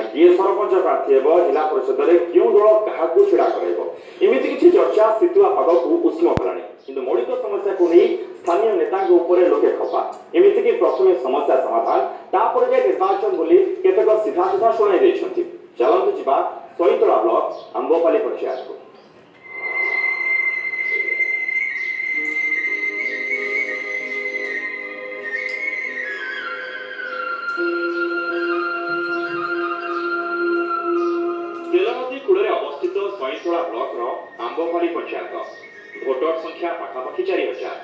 किए सरपंच प्रार्थी हे जिला परिषद में क्यों दल क्या छिड़ा करमि किसी चर्चा शीतुआ पाग को उष्म कलानी किंतु मौलिक समस्या को नहीं स्थानीय नेता लोके खपा एमतीक प्रथम समस्या समाधान तापर जाए निर्वाचन बोली केतक सीधा सीधा शुणाई चलतु जा सईतला ब्लॉक आंबपाली पंचायत को तेलनदी कूल अवस्थित सईतला ब्लॉक आंबपाली पंचायत भोटर संख्या पाखापाखि 4000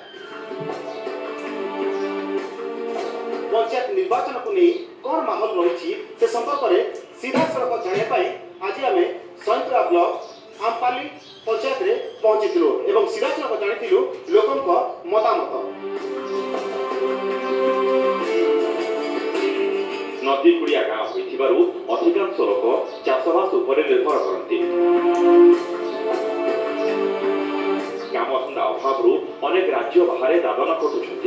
पंचायत निर्वाचन को नहीं कौन माहौल रही से संपर्क में सीधा सड़क जानापी आज आम सईतला ब्लॉक आंबपाली पंचायत में पहुंची एवं सीधा सड़क जानी लोकों मतामत नदी कुड़िया गाँव अधिकांश लोक चाषबास निर्भर करती कामधंदा अभाव अनेक राज्य बाहर दादन खटुंट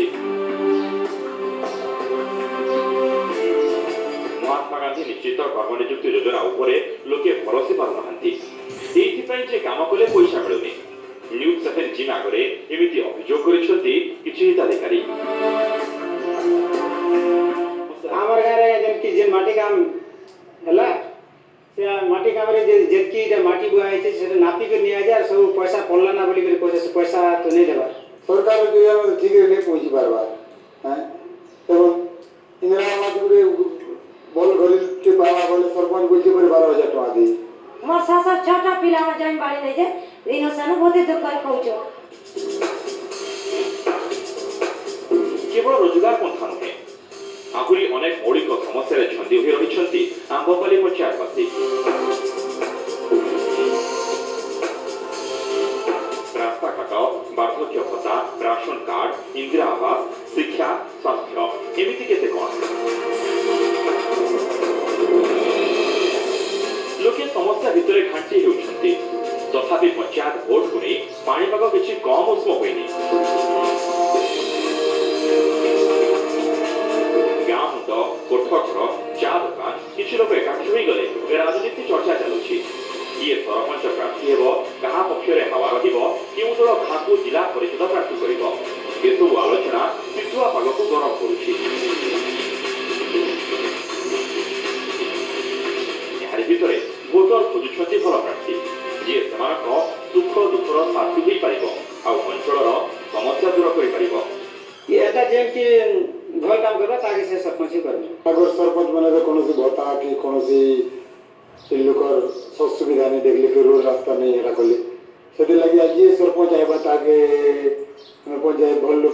महात्मा गांधी निश्चित कर्मनियुक्ति योजना उपरे लोके भरोसी पारना काम कले पैसा मिलूनी न्यूज 7 जिम आगे एमती अभियोग कर हिताधिकारी आमर गाँव जेन माटी काम है से माटी काम जेतकी माटी बुआई से नापी कर नि जाए सब पैसा पड़ला ना बोली पैसा तो नहीं देवा सरकार ठीक नहीं पहुँची पार्बार इंदिरा आवास गुटे बल गली के पावा बोले सरपंच बोलते 12,000 टका दी मोर सासा 6टा पिला में जाई बाड़ी नहीं जे इनो सानो बहुते दुख कर कहउछो केवल रोजगार पंथा नुहे आहुरी अनेक मौलिक समस्या छंदी हो रही आंबपाली पंचायतवासी रास्ताघाट वार्धक्य भत्ता राशन कार्ड इंदिरा आवास शिक्षा स्वास्थ्य एमती केते कौन लोके समस्या भितर घांटी होती तथापि पंचायत भोट को नहीं पाणीपाग किसी कम उष्म होनी कोठघर चा दुकान किसी लोक एकाठी हो गले राजनीति चर्चा चलुची किए सरपंच प्रार्थी हेब क्या पक्षरे हवा क्यों दल क्या जिला परिषद प्रार्थी कर आलोचना शीतुआ पाग को गरम करुच्ची भोटर खोजुंट भल प्रार्थी जी से सुख दुखर साथी हो पार अंचल समस्या दूर कर भल काम करबा ताकि से सरपंच करबा अगर सरपंच माने कौन भत्ता कि कौन लोकर सुविधा नहीं देखले कि रोड रास्ता नहीं है कले से लगे आज ये सरपंच है ताके पंचायत भल लोग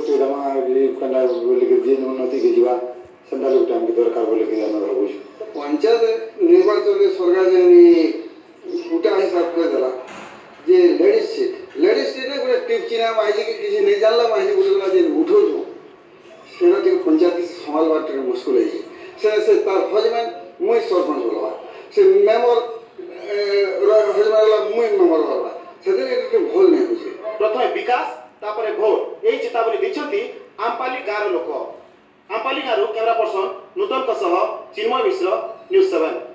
कना बोले जे उन्नति के जीवा सेंटा लोग टाइम के दरकार बोले कि हम बुझ पंचायत निर्वाचन सरकार जे उटा हिसाब कर देला जे लेडीज सीट ने गोटे टिप चिना माइजी के किसी नहीं जानला माइजी बोले जे उठो जो सेना टिक पंचायत संभाल बात मुश्किल है से तार हजमैन मुई सरपंच बोलवा से मेंबर हजमैन मुई मेंबर बोलवा से भूल नहीं बुझे प्रथम विकास तापर भोट यही चेतावनी दैछंती आंबपाली गाँव लोक आंबपाली गाँव कैमरा पर्सन नूतन चिन्मय मिश्र न्यूज 7।